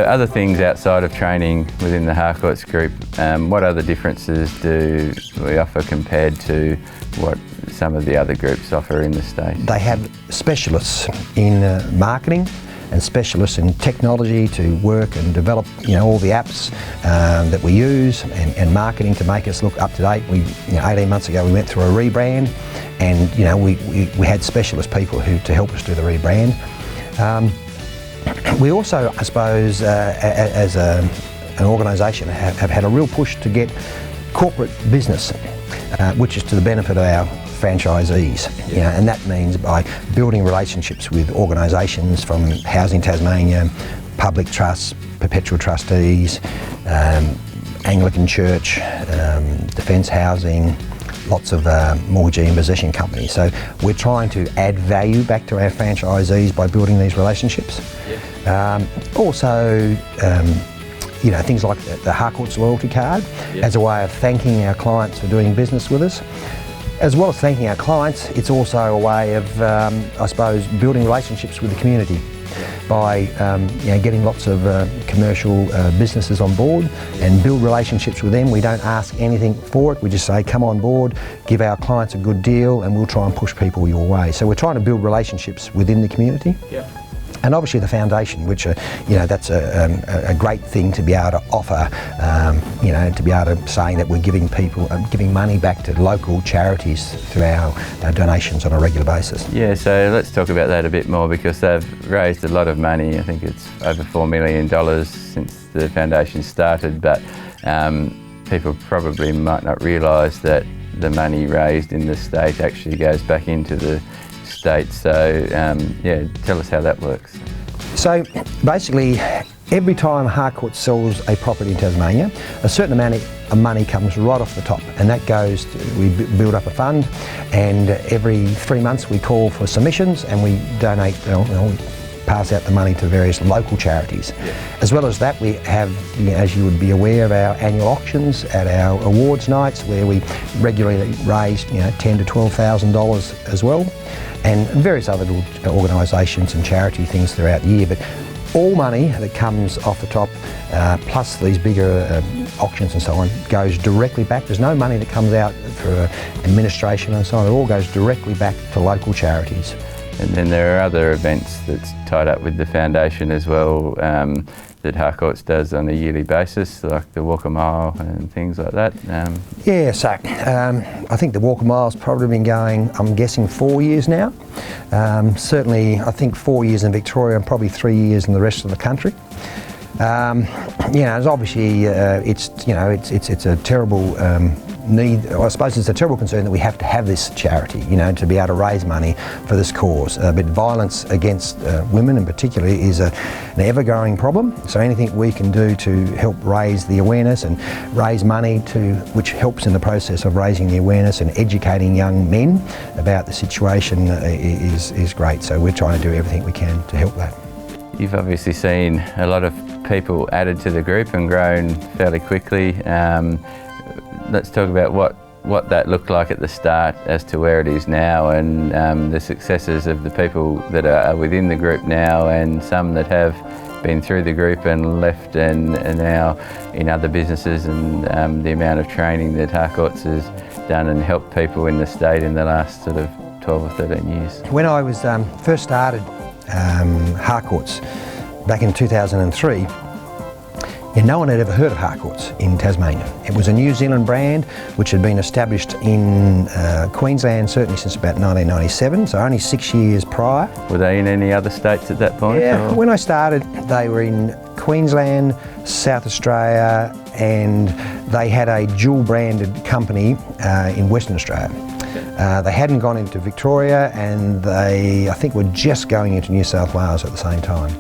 other things outside of training within the Harcourts group, what other differences do we offer compared to what some of the other groups offer in the state? They have specialists in marketing and specialists in technology to work and develop, all the apps that we use, and marketing to make us look up to date. 18 months ago we went through a rebrand, and we had specialist people to help us do the rebrand. We also, I suppose, as an organisation, have had a real push to get corporate business, which is to the benefit of our franchisees, and that means by building relationships with organisations from Housing Tasmania, public trusts, perpetual trustees, Anglican Church, Defence Housing, lots of mortgagee and possession companies. So we're trying to add value back to our franchisees by building these relationships. Also, things like the Harcourts loyalty card as a way of thanking our clients for doing business with us. As well as thanking our clients, it's also a way of, I suppose, building relationships with the community by getting lots of commercial businesses on board and build relationships with them. We don't ask anything for it. We just say, come on board, give our clients a good deal, and we'll try and push people your way. So we're trying to build relationships within the community. And obviously the foundation, which that's a great thing to be able to offer, to be able to say that we're giving money back to local charities through our donations on a regular basis. Yeah, so let's talk about that a bit more, because they've raised a lot of money. I think it's over $4 million since the foundation started, but people probably might not realise that the money raised in the state actually goes back into the state. So tell us how that works. So basically, every time Harcourts sells a property in Tasmania, a certain amount of money comes right off the top, and that goes we build up a fund, and every 3 months we call for submissions and we donate, we pass out the money to various local charities. As well as that, we have, as you would be aware, of our annual auctions at our awards nights, where we regularly raise $10,000 to $12,000 as well, and various other organisations and charity things throughout the year. But all money that comes off the top, plus these bigger auctions and so on, goes directly back. There's no money that comes out for administration and so on. It all goes directly back to local charities. And then there are other events that's tied up with the foundation as well, that Harcourts does on a yearly basis, like the Walk a Mile and things like that. So I think the Walk a Mile's probably been going, I'm guessing, 4 years now. Certainly, I think 4 years in Victoria and probably 3 years in the rest of the country. It's obviously it's a terrible need. I suppose it's a terrible concern that we have to have this charity, to be able to raise money for this cause. But violence against women in particular is an ever-growing problem. So anything we can do to help raise the awareness and raise money which helps in the process of raising the awareness and educating young men about the situation is great. So we're trying to do everything we can to help that. You've obviously seen a lot of people added to the group and grown fairly quickly. Let's talk about what that looked like at the start as to where it is now, and the successes of the people that are within the group now, and some that have been through the group and left and are now in other businesses, and the amount of training that Harcourts has done and helped people in the state in the last sort of 12 or 13 years. When I was first started Harcourts back in 2003, no one had ever heard of Harcourts in Tasmania. It was a New Zealand brand which had been established in Queensland certainly since about 1997, so only 6 years prior. Were they in any other states at that point? Yeah, when I started they were in Queensland, South Australia, and they had a dual branded company in Western Australia. They hadn't gone into Victoria, and they, I think, were just going into New South Wales at the same time.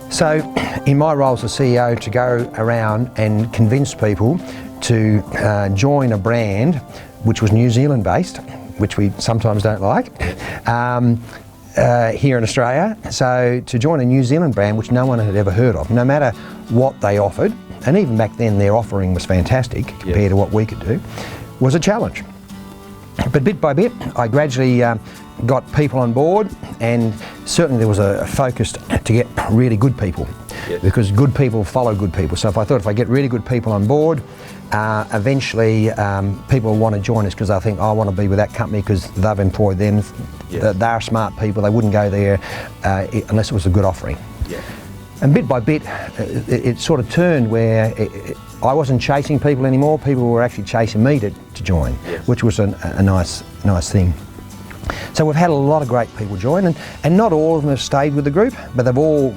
So in my role as the CEO, to go around and convince people to join a brand which was New Zealand based, which we sometimes don't like, here in Australia. So to join a New Zealand brand which no one had ever heard of, no matter what they offered, and even back then their offering was fantastic compared to what we could do, was a challenge. But bit by bit, I gradually got people on board, and certainly there was a focus to get really good people. Yes. because good people follow good people. So if I get really good people on board, eventually people will want to join us because they'll think, I want to be with that company because they've employed them. Yes. They're smart people. They wouldn't go there unless it was a good offering. Yes. And bit by bit, it sort of turned where I wasn't chasing people anymore. People were actually chasing me to join, Yes. which was a nice thing. So we've had a lot of great people join, and not all of them have stayed with the group, but they've all,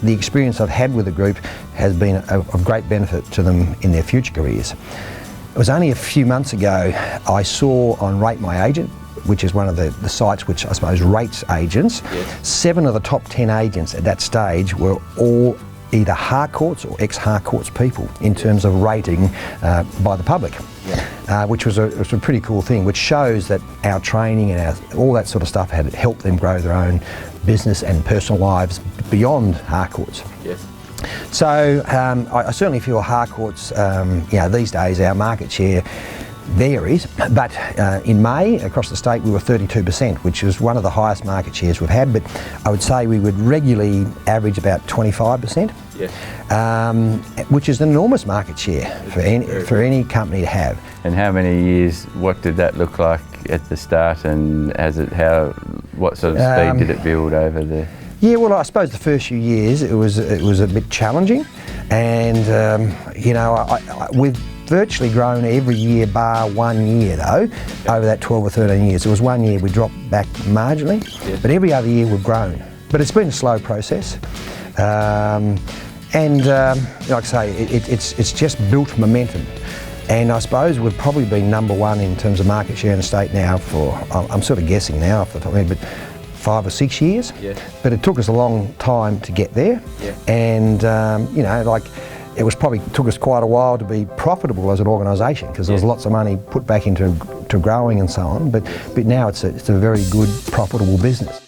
the experience I've had with the group has been of great benefit to them in their future careers. It was only a few months ago I saw on Rate My Agent, which is one of the sites which I suppose rates agents. Yes. 7 of the top 10 agents at that stage were all either Harcourts or ex-Harcourts people in terms of rating by the public, which was a pretty cool thing, which shows that our training and all that sort of stuff had helped them grow their own business and personal lives beyond Harcourts. Yes. So I certainly feel Harcourts, these days our market share varies, but in May across the state we were 32%, which was one of the highest market shares we've had, but I would say we would regularly average about 25%, which is an enormous market share for any company to have. And how many years, what did that look like at the start, and what sort of speed did it build over the... Yeah, well, I suppose the first few years it was a bit challenging, and we've virtually grown every year bar 1 year though, over that 12 or 13 years. There was 1 year we dropped back marginally, but every other year we've grown. But it's been a slow process, like I say, it's just built momentum. And I suppose we've probably been number 1 in terms of market share in the state now for, I'm sort of guessing now off the top of my head, but 5 or 6 years. Yes. But it took us a long time to get there, and it was probably took us quite a while to be profitable as an organisation because there was lots of money put back into growing and so on. But now it's a very good, profitable business.